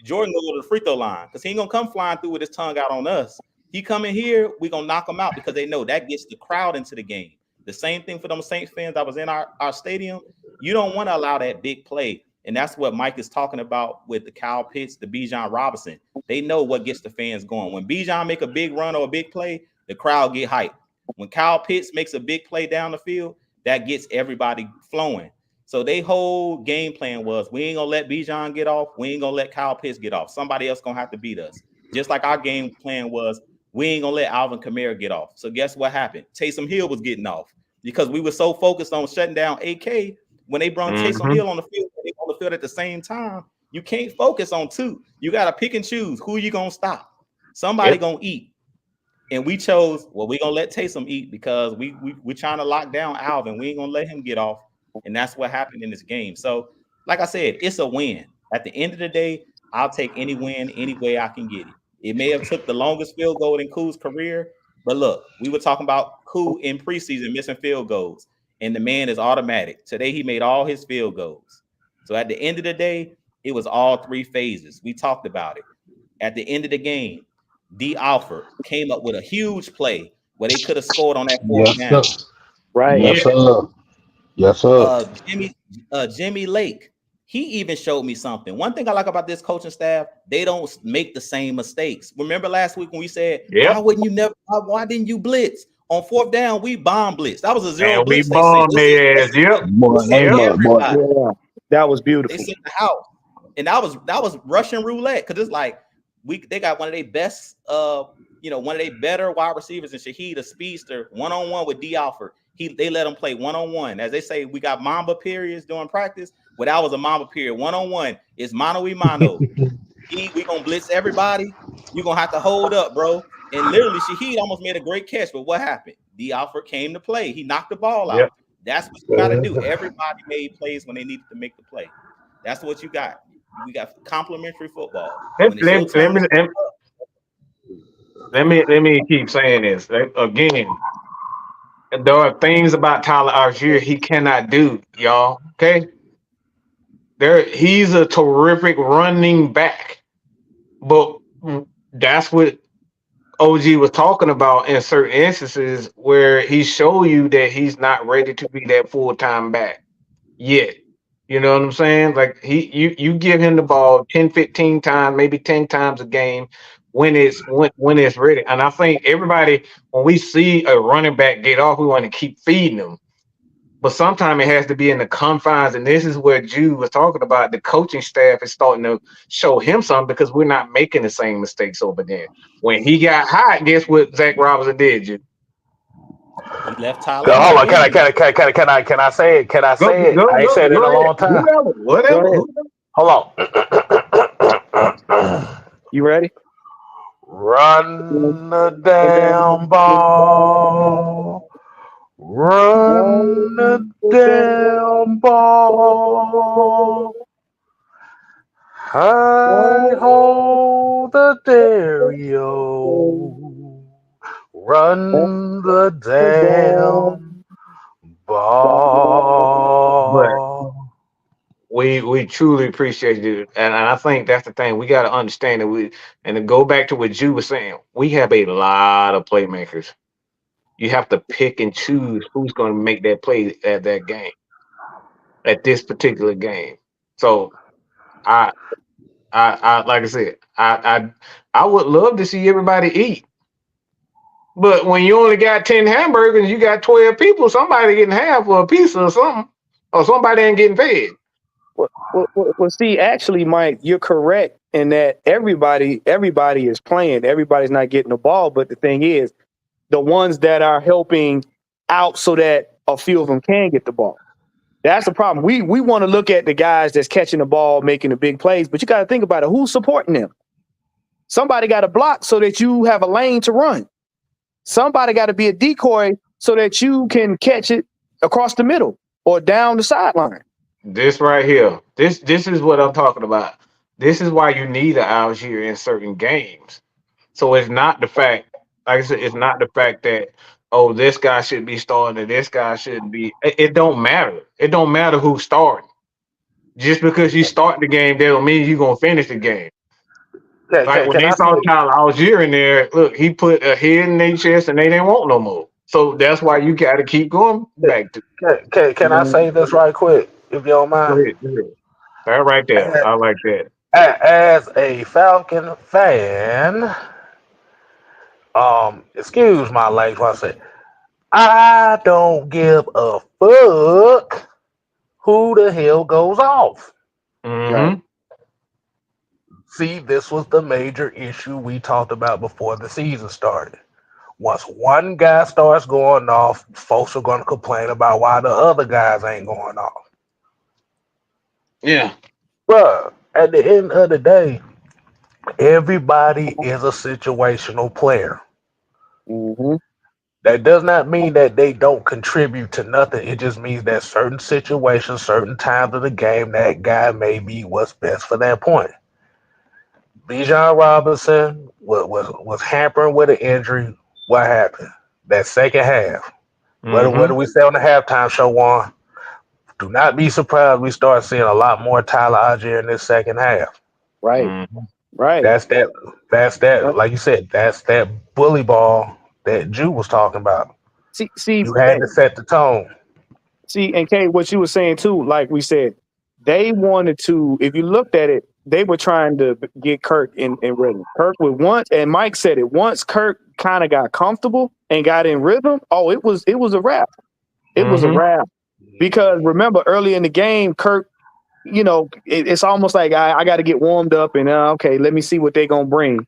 Jordan go to the free throw line because he ain't gonna come flying through with his tongue out on us. He come in here, we gonna knock him out because they know that gets the crowd into the game. The same thing for them Saints fans that was in our stadium. You don't want to allow that big play. And that's what Mike is talking about with the Kyle Pitts, the Bijan Robinson. They know what gets the fans going. When Bijan make a big run or a big play, the crowd get hyped. When Kyle Pitts makes a big play down the field, that gets everybody flowing. So their whole game plan was, we ain't going to let Bijan get off. We ain't going to let Kyle Pitts get off. Somebody else going to have to beat us. Just like our game plan was, we ain't going to let Alvin Kamara get off. So guess what happened? Taysom Hill was getting off because we were so focused on shutting down AK. When they brought Taysom Hill on the field at the same time, you can't focus on two. You got to pick and choose who you going to stop. Somebody going to eat. And we chose, well, we're going to let Taysom eat because we're trying to lock down Alvin. We ain't going to let him get off. And that's what happened in this game. So, like I said, it's a win. At the end of the day, I'll take any win any way I can get it. It may have took the longest field goal in Koo's career, but look, we were talking about Koo in preseason missing field goals, and the man is automatic. Today, he made all his field goals. So at the end of the day, it was all three phases. We talked about it. At the end of the game, D. Alford came up with a huge play where they could have scored on that fourth down. Right. Yes, sir. Yes, sir. Jimmy Lake, he even showed me something. One thing I like about this coaching staff, they don't make the same mistakes. Remember last week when we said, why didn't you blitz? On fourth down, we bomb blitz. That was a zero and blitz. We bombed their ass. That was beautiful. They sent the house. And that was Russian roulette because it's like they got one of their best one of their better wide receivers in Shaheed, a speedster, one-on-one with D. Alford. They let him play one-on-one. As they say, we got Mamba periods during practice. Well, that was a Mamba period. One-on-one. It's mano-y-mano. We gonna blitz everybody. You're gonna have to hold up, bro. And literally, Shaheed almost made a great catch, but what happened? D. Alford came to play. He knocked the ball out. That's what you gotta do. Everybody made plays when they needed to make the play. That's what you got. We got complimentary football. Let me keep saying this again. There are things about Tyler Algier he cannot do, y'all. Okay, he's a terrific running back, but that's what OG was talking about in certain instances where he showed you that he's not ready to be that full-time back yet. You know what I'm saying? Like you give him the ball 10, 15 times, maybe 10 times a game when it's ready. And I think everybody, when we see a running back get off, we want to keep feeding them. But sometimes it has to be in the confines, and this is where Jude was talking about. The coaching staff is starting to show him something because we're not making the same mistakes over there. When he got hot, guess what Zach Robinson did, Jude? He left Tyler Hold Huntley on, in there. can I say it? Can I Go, say it? go, I ain't go, said it in go a ahead. long time. Whoever, Go whatever. ahead. Hold on. You ready? Run the damn ball. Run the damn ball. Hi ho the Dario. Run the damn But ball. we truly appreciate you, and I think that's the thing. We got to understand that and to go back to what Jude was saying, we have a lot of playmakers. You have to pick and choose who's going to make that play at that game, at this particular game. So I, I like I said, I would love to see everybody eat, but when you only got 10 hamburgers, you got 12 people. Somebody getting half of a piece or something, or somebody ain't getting fed. Well, see, actually, Mike, you're correct in that everybody is playing. Everybody's not getting the ball, but the thing is, the ones that are helping out so that a few of them can get the ball. That's the problem. We want to look at the guys that's catching the ball, making the big plays, but you got to think about it. Who's supporting them? Somebody got to block so that you have a lane to run. Somebody got to be a decoy so that you can catch it across the middle or down the sideline. This right here, this is what I'm talking about. This is why you need an Algier in certain games. So it's not the fact, like I said, it's not the fact that oh this guy should be starting and this guy shouldn't be. It don't matter. It don't matter who's starting. Just because you start the game, that don't mean you're gonna finish the game. Like when Can they I saw say Tyler Algier in there, look, he put a head in their chest and they didn't want no more. So that's why you got to keep going back to. can I say this right quick, if you don't Go mind? ahead, go ahead. That right there, I like that. As a Falcon fan, excuse my language when I say I don't give a fuck who the hell goes off. Right. Mm-hmm. See, this was the major issue we talked about before the season started. Once one guy starts going off, folks are going to complain about why the other guys ain't going off. Yeah. Bruh, at the end of the day, everybody is a situational player. Mm-hmm. That does not mean that they don't contribute to nothing. It just means that certain situations, certain times of the game, that guy may be what's best for that point. Bijan Robinson was hampering with an injury. What happened? That second half. What do Mm-hmm. we say on the halftime show, Juan? Do not be surprised we start seeing a lot more Tyler Algier in this second half. Right. Mm-hmm. Right. That's that. That's that. Right. Like you said, that's that bully ball that Jew was talking about. See, You had to set the tone. and Kay, what you were saying too, like we said, they wanted to, if you looked at it, they were trying to get Kirk in rhythm. Kirk would once, and Mike said it, once Kirk kind of got comfortable and got in rhythm, oh, it was a wrap. It was a Mm-hmm. wrap. Because remember, early in the game, Kirk, it's almost like I got to get warmed up and okay, let me see what they're gonna bring.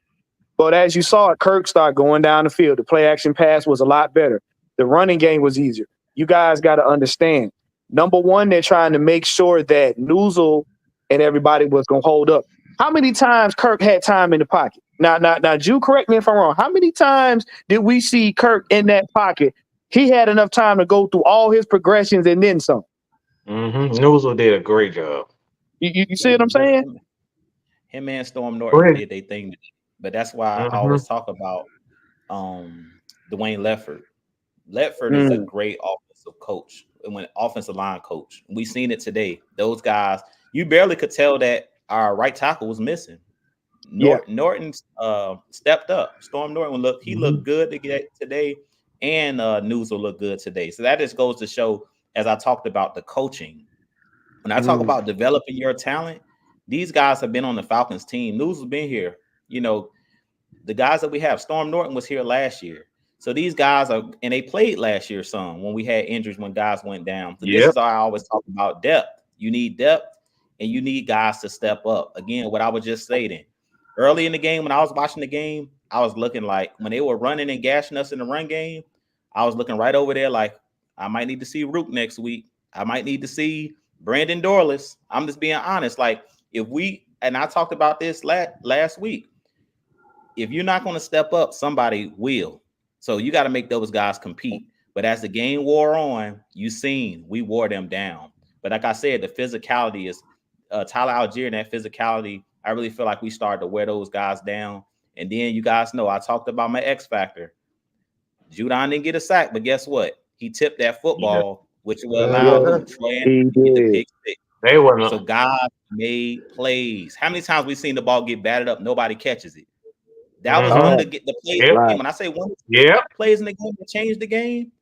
But as you saw it, Kirk start going down the field. The play action pass was a lot better. The running game was easier. You guys got to understand. Number one, they're trying to make sure that Newsel and everybody was going to hold up. How many times Kirk had time in the pocket? Now, Jew, correct me if I'm wrong. How many times did we see Kirk in that pocket? He had enough time to go through all his progressions and then some. Mm-hmm. Newsel did a great job. You see what I'm saying? Him and Storm Go Norton ahead. did they thing, but that's why I Mm-hmm. always talk about Dwayne Lefford. Lefford is a Mm, great offensive coach and when offensive line coach. We seen it today. Those guys, you barely could tell that our right tackle was missing. Yeah. Norton stepped up. Storm Norton looked good to get today, and News will look good today. So that just goes to show, as I talked about the coaching. When I talk Mm, about developing your talent, these guys have been on the Falcons team. News has been here. You know, the guys that we have, Storm Norton was here last year. So these guys are, and they played last year some when we had injuries, when guys went down. So this Yep. is why I always talk about depth. You need depth and you need guys to step up. Again, what I was just saying early in the game, when I was watching the game, I was looking like when they were running and gashing us in the run game, I was looking right over there like I might need to see Rook next week. I might need to see Brandon Dorless. I'm just being honest. Like if we, and I talked about this last week, if you're not going to step up, somebody will. So you got to make those guys compete. But as the game wore on, you seen we wore them down. But like I said, the physicality is Tyler Algier and that physicality. I really feel like we started to wear those guys down. And then you guys know I talked about my X factor. Judon didn't get a sack, but guess what? He tipped that Yeah. football, which will allow yeah, Mhm. Troy Anderson he to get the did. pick six. They So wasn't. God made plays. How many times we seen the ball get batted up? Nobody catches it. That was one of Mm-hmm. Oh, the plays in Yep. the right. game. When I say one of Yep. the plays in the game that changed the game,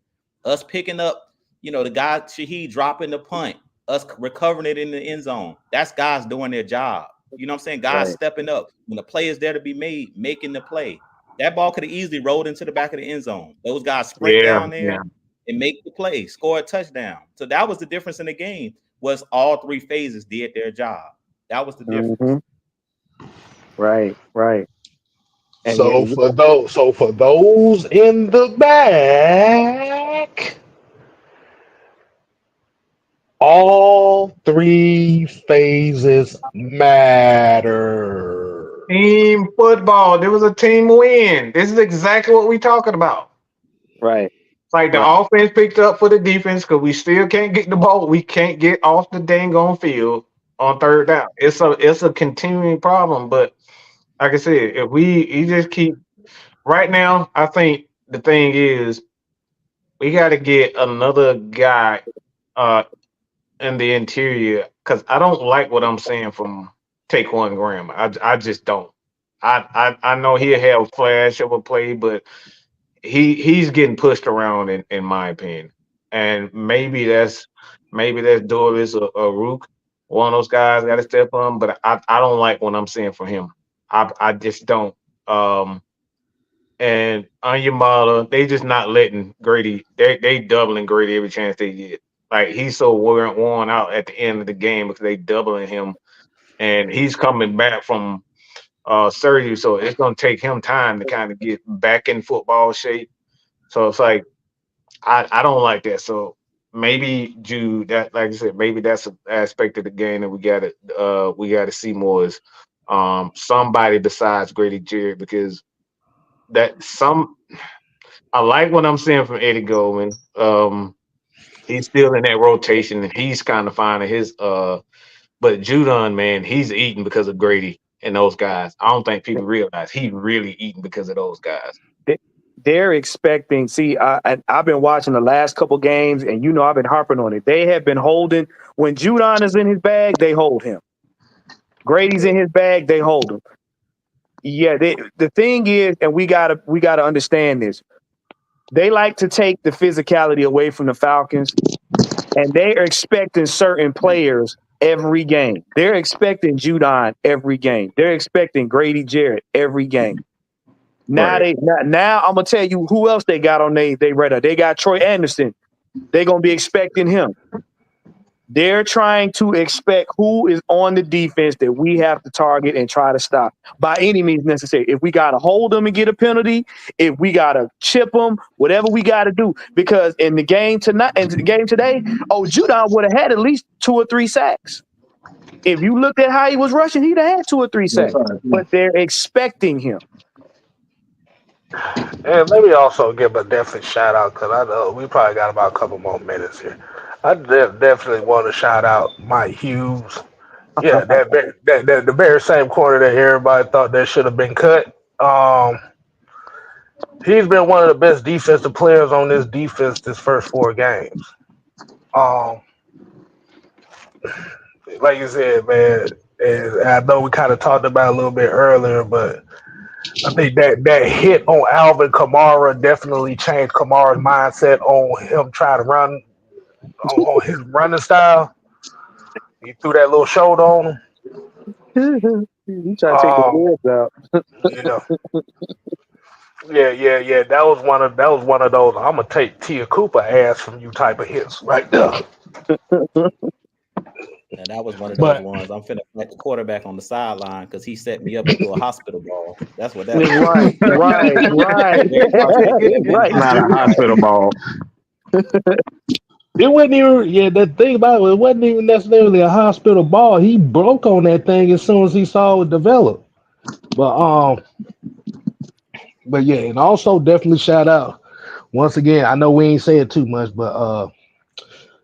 us picking up, the guy Shaheed dropping the punt, us recovering it in the end zone. That's guys doing their job. You know what I'm saying? Guys Right. stepping up when the play is there to be made, making the play. That ball could have easily rolled into the back of the end zone. Those guys sprint Yeah. down there Yeah. and make the play, score a touchdown. So that was the difference in the game. Was all three phases did their job. That was the difference. Hmm. Right. Right. And yeah, So for those in the back, all three phases matter. Team football. There was a team win. This is exactly what we talking about. right. It's like the Right. offense picked up for the defense because we still can't get the ball. We can't get off the dang on field on third down. It's a continuing problem. But like I said, if we you just keep right now, I think the thing is we got to get another guy uh in the interior because I don't like what I'm seeing from Taquan Graham. I just don't. I know he'll have flash of a play, but he's getting pushed around in my opinion. And maybe that's Doris or Rook. One of those guys got to step on, but I don't like what I'm seeing from him. I just don't. Um, and Anya Mala, they just not letting Grady. They doubling Grady every chance they get. Like he's so worn out at the end of the game because they doubling him, and he's coming back from surgery, so it's gonna take him time to kind of get back in football shape. So it's like I don't like that. So maybe Jude, that like I said, maybe that's an aspect of the game that we gotta see more is somebody besides Grady Jarrett because that some I like what I'm seeing from Eddie Goldman. He's still in that rotation and he's kind of finding his but Judon, man, he's eating because of Grady and those guys. I don't think people realize he's really eating because of those guys. They- They're expecting. See, I've been watching the last couple games, and I've been harping on it. They have been holding when Judon is in his bag, they hold him. Grady's in his bag, they hold him. Yeah, the thing is, and we gotta understand this. They like to take the physicality away from the Falcons, and they are expecting certain players every game. They're expecting Judon every game. They're expecting Grady Jarrett every game. Now Right. now I'm gonna tell you who else they got on they radar. They got Troy Anderson. They're gonna be expecting him. They're trying to expect who is on the defense that we have to target and try to stop by any means necessary. If we got to hold them and get a penalty, if we got to chip them, whatever we got to do. Because in the game tonight, in the game today, Judon would have had at least 2 or 3 sacks. If you looked at how he was rushing, he'd have had 2 or 3 sacks. But they're expecting him. And let me also give a definite shout out because I know we probably got about a couple more minutes here. I definitely want to shout out Mike Hughes. Yeah, the very same corner that everybody thought that should have been cut. He's been one of the best defensive players on this defense this first 4 games. Um, like you said, man, And I know we kind of talked about it a little bit earlier, but I think that hit on Alvin Kamara definitely changed Kamara's mindset on him trying to run on his running style. He threw that little shoulder on him. You try to take the Um, boards out. yeah, yeah. That was one of those. I'm gonna take Tia Cooper ass from you type of hits right there. And that was one of those But ones. I'm finna pat the quarterback on the sideline because he set me up to throw a hospital ball. That's what that was. Right, right, right, Very right, Not a Drew. hospital ball. it wasn't even. Yeah, the thing about it wasn't even necessarily a hospital ball. He broke on that thing as soon as he saw it develop. But but yeah, and also definitely shout out once again. I know we ain't saying too much, but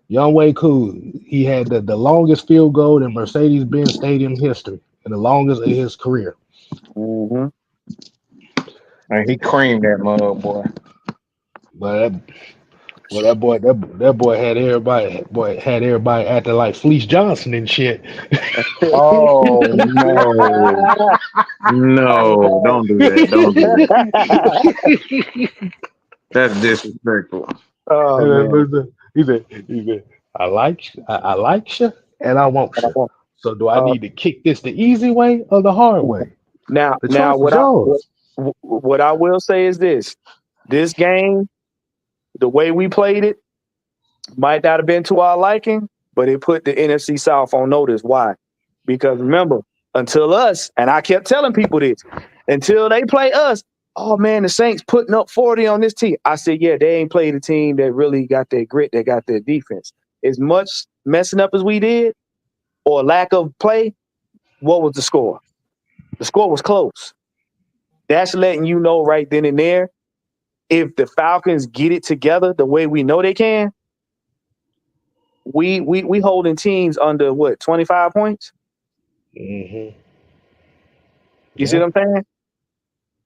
Young Way Cool, he had the longest field goal in Mercedes-Benz Stadium history and the longest of his career. Mm-hmm. And he creamed that mug, boy. But that boy had everybody acting like Fleece Johnson and shit. Oh no. No, don't do that. Don't do that. That's disrespectful. Oh man. He said, I like you, and I want you. So do I Uh, need to kick this the easy way or the hard way? The now, choice is yours. what I will say is this: this game, the way we played it, might not have been to our liking, but it put the NFC South on notice. Why? Because remember, until us, and I kept telling people this, until they play us, oh man, the Saints putting up 40 on this team. I said, yeah, they ain't played a team that really got their grit, that got their defense. As much messing up as we did, or lack of play, what was the score? The score was close. That's letting you know right then and there, if the Falcons get it together the way we know they can, we holding teams under what, 25 points? Hmm. You see Yeah, what I'm saying?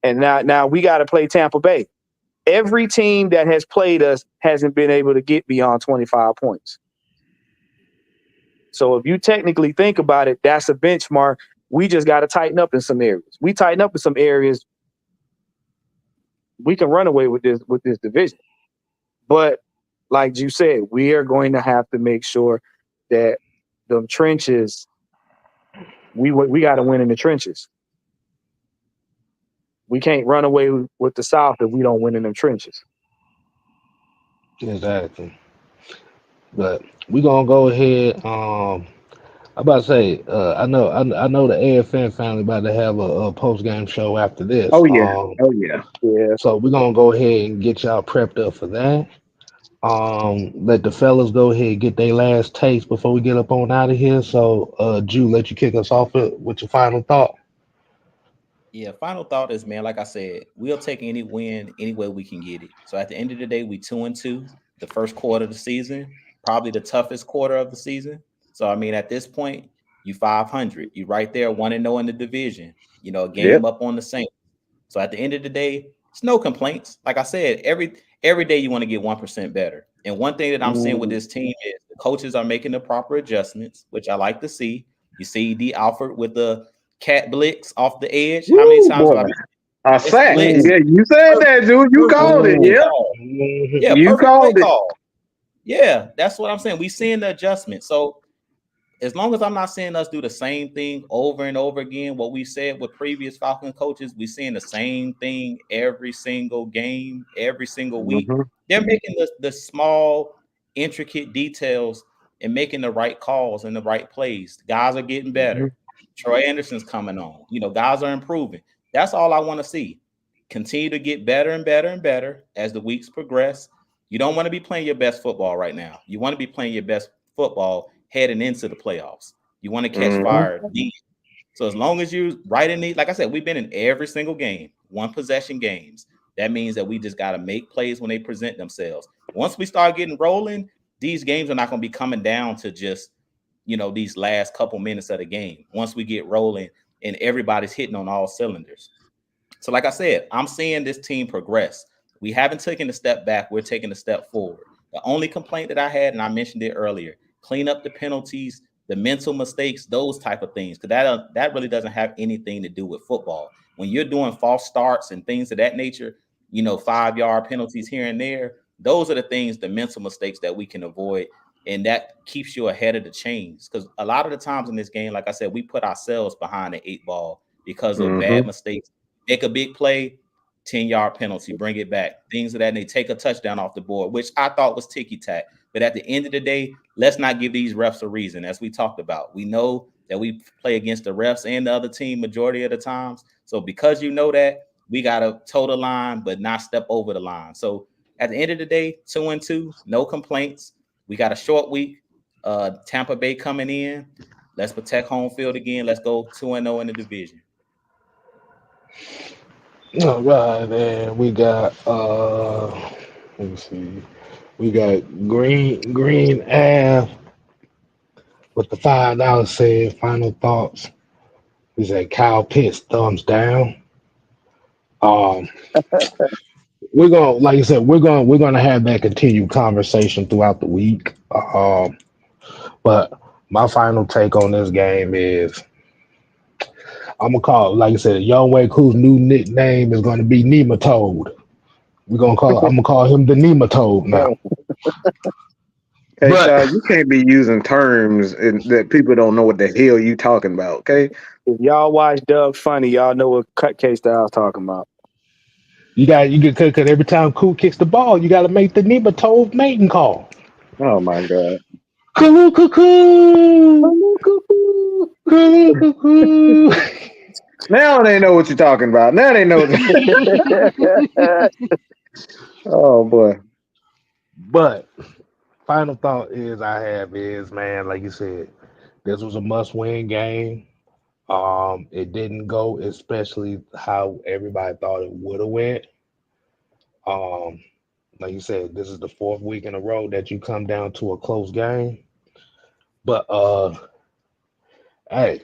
And now we got to play Tampa Bay. Every team that has played us hasn't been able to get beyond 25 points. So if you technically think about it, that's a benchmark. We just got to tighten up in some areas. We tighten up in some areas, we can run away with this division. But like you said, we are going to have to make sure that the trenches, we got to win in the trenches. We can't run away with the South if we don't win in them trenches. exactly. But we gonna go ahead. I about to say, I know the AFN family about to have a post game show after this. Oh yeah. Oh yeah. Yeah. So we're gonna go ahead and get y'all prepped up for that. Let the fellas go ahead and get their last taste before we get up on out of here. So, Jew, let you kick us off with your final thought. Yeah, final thought is, man, like I said, we'll take any win any way we can get it. So at the end of the day, we 2-2. The first quarter of the season, probably the toughest quarter of the season. So I mean, at this point, you 500. You right there, 1-0 in the division. You know, a Yep. game up on the Saints. So at the end of the day, it's no complaints. Like I said, every day you want to get 1% better. And one thing that I'm seeing with Mm, this team is the coaches are making the proper adjustments, which I like to see. You see D Alford with the cat blitz off the edge. How many Woo, times have I boy. A it's sack. blitz? mm, Yeah, you said Perfect, that, dude. You perfect called it. play mm, Yep. call. Mhm. Yeah, You perfect play called it. call. Yeah, that's what I'm saying. We seeing the adjustment. So as long as I'm not seeing us do the same thing over and over again, what we said with previous Falcon coaches, we seeing the same thing every single game, every single week. Mm-hmm. They're making the small, intricate details and making the right calls and the right plays. Guys are getting Mm-hmm. better. Troy Anderson's coming on. You know, guys are improving. That's all I want to see. Continue to get better and better and better as the weeks progress. You don't want to be playing your best football right now. You want to be playing your best football heading into the playoffs. You want to catch Mm-hmm. fire. So as long as you right in the, like I said, we've been in every single game, one possession games. That means that we just got to make plays when they present themselves. Once we start getting rolling, these games are not going to be coming down to just, you know, these last couple minutes of the game. Once we get rolling and everybody's hitting on all cylinders. So, like I said, I'm seeing this team progress. We haven't taken a step back. We're taking a step forward. The only complaint that I had, and I mentioned it earlier, clean up the penalties, the mental mistakes, those type of things, because that really doesn't have anything to do with football. When you're doing false starts and things of that nature, 5-yard penalties here and there, those are the things, the mental mistakes that we can avoid, and that keeps you ahead of the chains. Because a lot of the times in this game, like I said, we put ourselves behind the 8 ball because of bad Mm-hmm. mistakes. Make a big play, 10-yard penalty, bring it back, things of that, and they take a touchdown off the board, which I thought was ticky tack. But at the end of the day, let's not give these refs a reason. As we talked about, we know that we play against the refs and the other team majority of the times. So because that, we got to toe the line, but not step over the line. So at the end of the day, 2-2, no complaints. We got a short week. Tampa Bay coming in. Let's protect home field again. Let's go 2-0 in the division. All right, and we got let me see. We got Green Ave with the $5 said final thoughts. He said Kyle Pitts thumbs down. Um, we're gonna, like I said, we're gonna have that continued conversation throughout the week. But my final take on this game is I'm gonna call, like I said, Young Wei Koo's new nickname is gonna be Nematode. I'm gonna call him the Nematode now. Hey, But Shaw, you can't be using terms that people don't know what the hell you talking about. Okay. If y'all watch Doug Funny, y'all know what cut case Styles talking about. you get cause every time Koo kicks the ball, you gotta make the Nematode mating call. Oh my God. Coo coo coo coo coo coo. Now they know what you're talking about. Now they know. Oh boy. But final thought is I have is, man, like you said, this was a must-win game. It didn't go especially how everybody thought it would have went. Um, like you said, this is the fourth week in a row that you come down to a close game. But hey,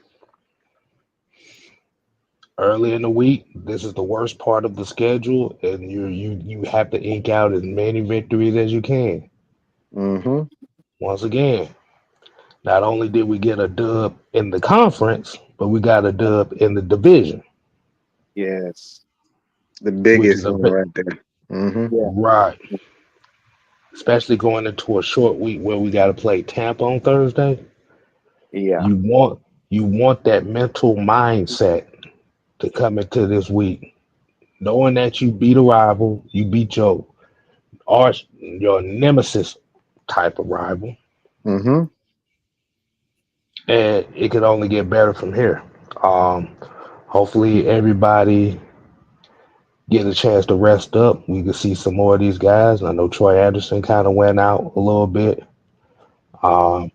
early in the week, this is the worst part of the schedule, and you have to ink out as many victories as you can. Mm-hmm. Once again, not only did we get a dub in the conference, but we got a dub in the division, Yes. The which is biggest a one bit right there. Mm-hmm. Yeah. right. Especially going into a short week where we got to play Tampa on Thursday. Yeah. You want you want that mental mindset to come into this week, knowing that you beat a rival, you beat your arch, your nemesis type of rival, Mm-hmm. and it could only get better from here. Um, hopefully everybody get a chance to rest up. We can see some more of these guys. I know Troy Anderson kind of went out a little bit. Um,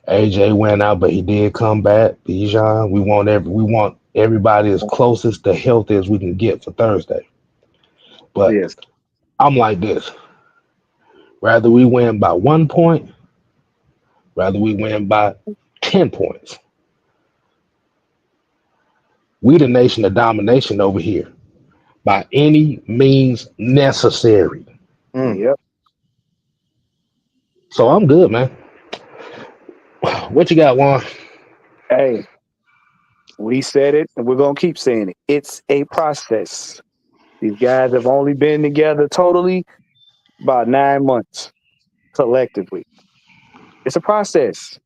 AJ went out, but he did come back. Bijan, we want everybody as closest to healthy as we can get for Thursday. But Yes. I'm like this: rather we win by 1 point, rather we win by 10 points. We the nation of domination over here by any means necessary. Mm. Yep. So I'm good, man. What you got, Juan? Hey, we said it and we're gonna keep saying it. It's a process. These guys have only been together totally about 9 months collectively. It's a process.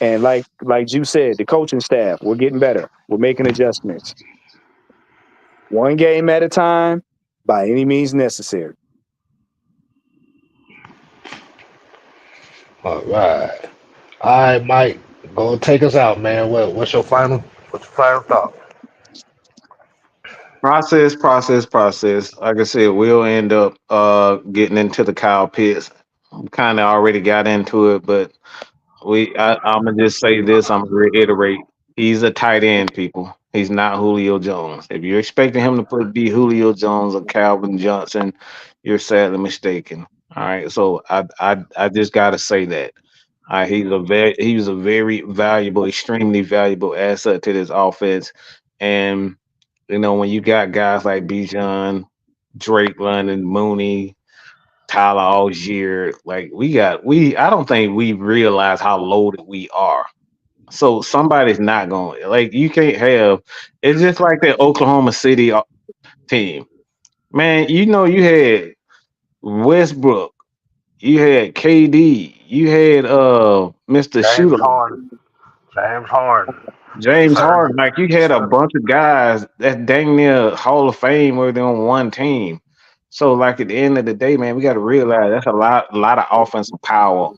And like you said, the coaching staff, we're getting better. We're making adjustments. One game at a time, by any means necessary. All right. All right, Mike. Go take us out, man. What's your final thought? Process. Like I said, we'll end up getting into the Kyle Pitts. Kind of already got into it, but I'm gonna just say this. I'm gonna reiterate. He's a tight end, people. He's not Julio Jones. If you're expecting him to be Julio Jones or Calvin Johnson, you're sadly mistaken. All right. So I just gotta say that. He was a very valuable, extremely valuable asset to this offense. And when you got guys like Bijan, Drake, London, Mooney, Tyler Algier. Like I don't think we realize how loaded we are. So somebody's not going like you can't have. It's just like that Oklahoma City team, man. You know you had Westbrook, you had KD, you had Mr. James Shooter, Harden. James Harden. James Sir. Harden. Like you had a Sir. bunch of guys that dang near Hall of Fame were on one team. So like at the end of the day, man, we got to realize that's a lot of offensive power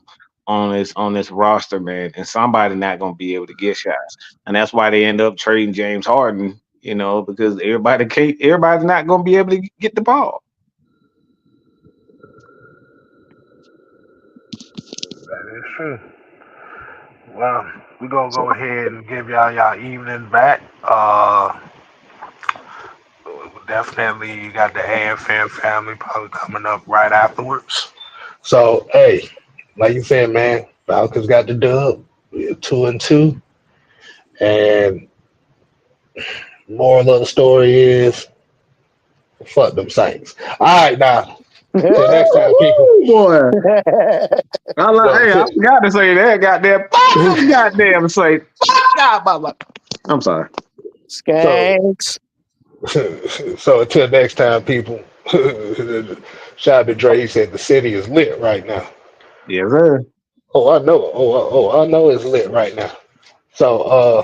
on this roster, man, and somebody not gonna be able to get shots, and that's why they end up trading James Harden. You know, because everybody's not gonna be able to get the ball. That is true. Well, we're gonna go ahead and give y'all evening back. Definitely you got the AFM family probably coming up right afterwards. So hey, like you said, man, Falcons got the dub. We're 2-2. And moral of the story is fuck them Saints. All right, now till next time, people. Woo, boy. So, Hey, I forgot to say that. Goddamn say. I'm sorry. Skanks. so until next time, people. Shout out to Dre. He said the city is lit right now. Yes, sir. Oh, I know. I know it's lit right now. So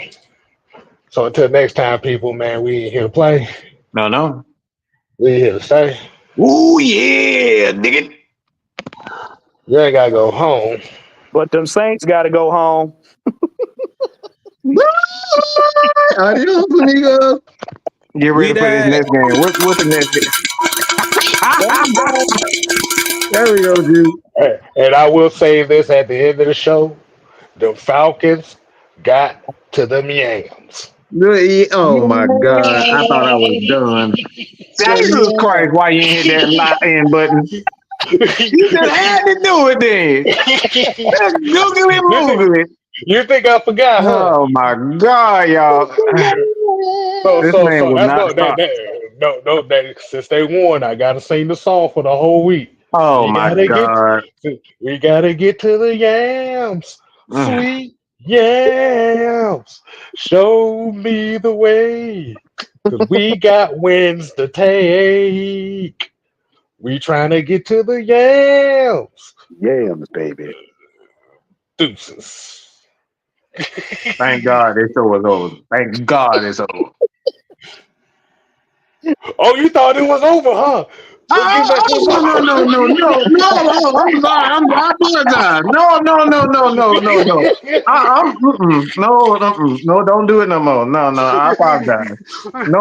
until next time, people, man, we ain't here to play. No. We here to stay. Ooh, yeah, nigga. You ain't gotta go home. But them Saints got to go home. Adios, amigos. Get ready for this next game. What's the next game? There we go, dude. And I will say this at the end of the show: the Falcons got to them yams. Oh my God! I thought I was done. Jesus Christ! Why you ain't hit that lock in button? You just had to do it then. Google it. You think I forgot, huh? Oh my God, y'all! This man will not stop. Since they won, I gotta sing the song for the whole week. Oh my God! We gotta get to the yams, sweet yams. Show me the way, 'cause we got wins to take. We trying to get to the yams. Yams, baby. Deuces. Thank God this show was over. Thank God it's over. Oh, you thought it was over, huh? No. I'm sorry. I apologize. No. No, don't do it no more. No, I apologize. No.